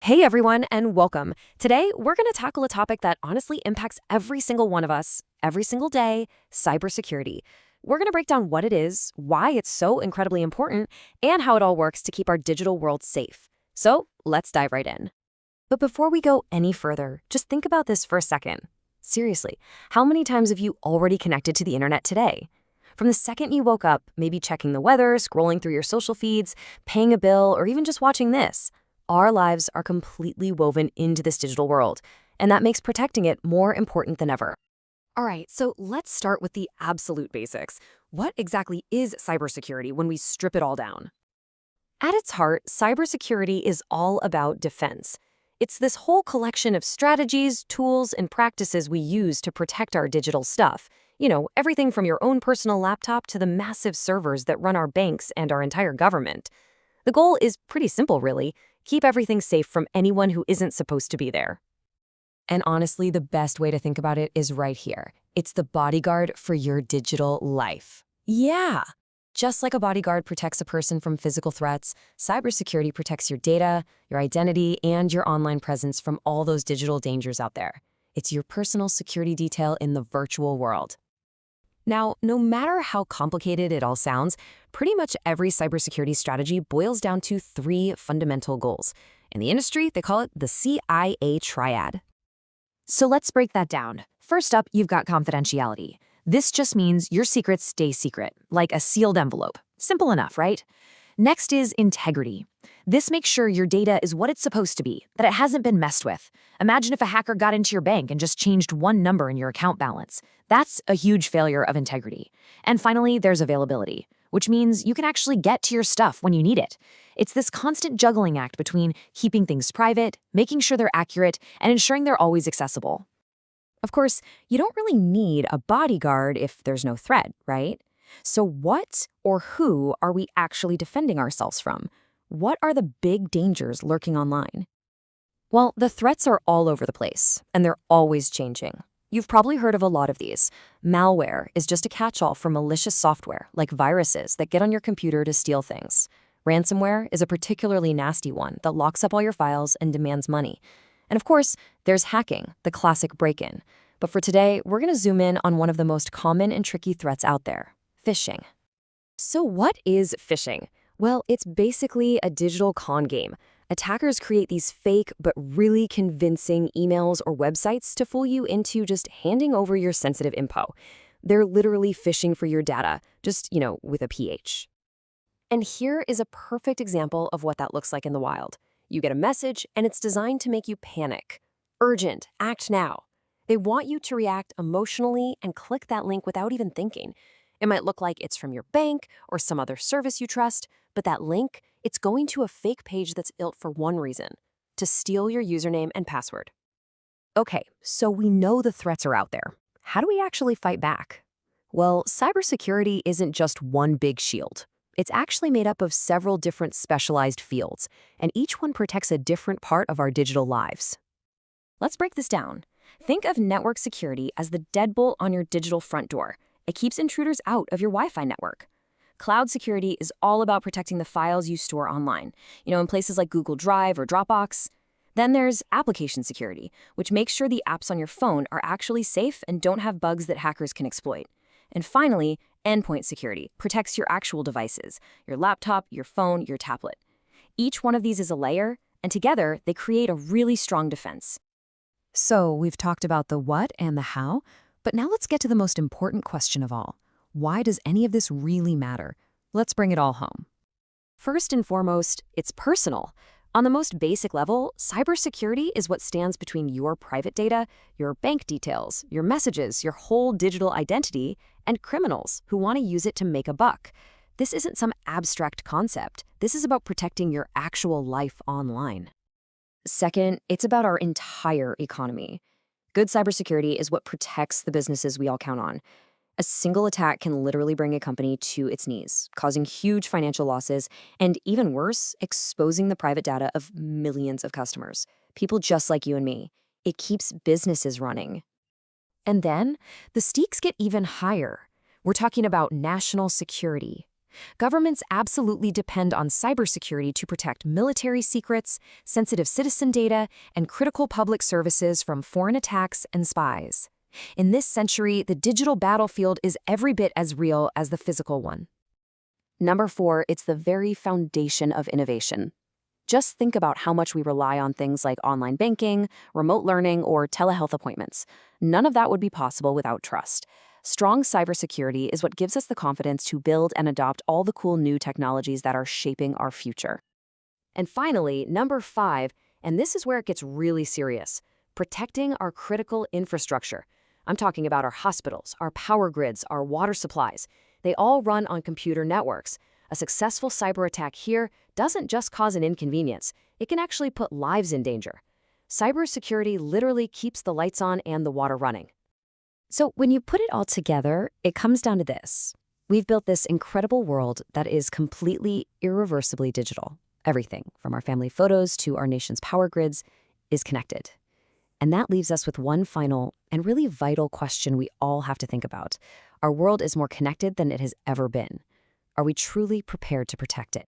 Hey everyone, and welcome. Today, we're going to tackle a topic that honestly impacts every single one of us, every single day: cybersecurity. We're going to break down what it is, why it's so incredibly important, and how it all works to keep our digital world safe. So, let's dive right in. But before we go any further, just think about this for a second. Seriously, how many times have you already connected to the internet today? From the second you woke up, maybe checking the weather, scrolling through your social feeds, paying a bill, or even just watching this. Our lives are completely woven into this digital world, and that makes protecting it more important than ever. All right, so let's start with the absolute basics. What exactly is cybersecurity when we strip it all down? At its heart, cybersecurity is all about defense. It's this whole collection of strategies, tools, and practices we use to protect our digital stuff. Everything from your own personal laptop to the massive servers that run our banks and our entire government. The goal is pretty simple, really. Keep everything safe from anyone who isn't supposed to be there. And honestly, the best way to think about it is right here. It's the bodyguard for your digital life. Yeah! Just like a bodyguard protects a person from physical threats, cybersecurity protects your data, your identity, and your online presence from all those digital dangers out there. It's your personal security detail in the virtual world. Now, no matter how complicated it all sounds, pretty much every cybersecurity strategy boils down to three fundamental goals. In the industry, they call it the CIA triad. So let's break that down. First up, you've got confidentiality. This just means your secrets stay secret, like a sealed envelope. Simple enough, right? Next is integrity. This makes sure your data is what it's supposed to be, that it hasn't been messed with. Imagine if a hacker got into your bank and just changed one number in your account balance. That's a huge failure of integrity. And finally, there's availability, which means you can actually get to your stuff when you need it. It's this constant juggling act between keeping things private, making sure they're accurate, and ensuring they're always accessible. Of course, you don't really need a bodyguard if there's no threat, right? So what or who are we actually defending ourselves from? What are the big dangers lurking online? Well, the threats are all over the place, and they're always changing. You've probably heard of a lot of these. Malware is just a catch-all for malicious software, like viruses that get on your computer to steal things. Ransomware is a particularly nasty one that locks up all your files and demands money. And of course, there's hacking, the classic break-in. But for today, we're going to zoom in on one of the most common and tricky threats out there: phishing. So what is phishing? Well, it's basically a digital con game. Attackers create these fake but really convincing emails or websites to fool you into just handing over your sensitive info. They're literally phishing for your data, just, with a PH. And here is a perfect example of what that looks like in the wild. You get a message, and it's designed to make you panic. Urgent, act now. They want you to react emotionally and click that link without even thinking. It might look like it's from your bank or some other service you trust, but that link, it's going to a fake page that's built for one reason: to steal your username and password. Okay, so we know the threats are out there. How do we actually fight back? Well, cybersecurity isn't just one big shield. It's actually made up of several different specialized fields, and each one protects a different part of our digital lives. Let's break this down. Think of network security as the deadbolt on your digital front door. It keeps intruders out of your Wi-Fi network. Cloud security is all about protecting the files you store online, in places like Google Drive or Dropbox. Then there's application security, which makes sure the apps on your phone are actually safe and don't have bugs that hackers can exploit. And finally, endpoint security protects your actual devices: your laptop, your phone, your tablet. Each one of these is a layer, and together they create a really strong defense. So we've talked about the what and the how, but now let's get to the most important question of all. Why does any of this really matter? Let's bring it all home. First and foremost, it's personal. On the most basic level, cybersecurity is what stands between your private data, your bank details, your messages, your whole digital identity, and criminals who want to use it to make a buck. This isn't some abstract concept. This is about protecting your actual life online. Second, it's about our entire economy. Good cybersecurity is what protects the businesses we all count on. A single attack can literally bring a company to its knees, causing huge financial losses, and even worse, exposing the private data of millions of customers, people just like you and me. It keeps businesses running. And then, the stakes get even higher. We're talking about national security. Governments absolutely depend on cybersecurity to protect military secrets, sensitive citizen data, and critical public services from foreign attacks and spies. In this century, the digital battlefield is every bit as real as the physical one. Number 4, it's the very foundation of innovation. Just think about how much we rely on things like online banking, remote learning, or telehealth appointments. None of that would be possible without trust. Strong cybersecurity is what gives us the confidence to build and adopt all the cool new technologies that are shaping our future. And finally, number 5, and this is where it gets really serious, protecting our critical infrastructure. I'm talking about our hospitals, our power grids, our water supplies. They all run on computer networks. A successful cyber attack here doesn't just cause an inconvenience, it can actually put lives in danger. Cybersecurity literally keeps the lights on and the water running. So when you put it all together, it comes down to this. We've built this incredible world that is completely, irreversibly digital. Everything, from our family photos to our nation's power grids, is connected. And that leaves us with one final and really vital question we all have to think about. Our world is more connected than it has ever been. Are we truly prepared to protect it?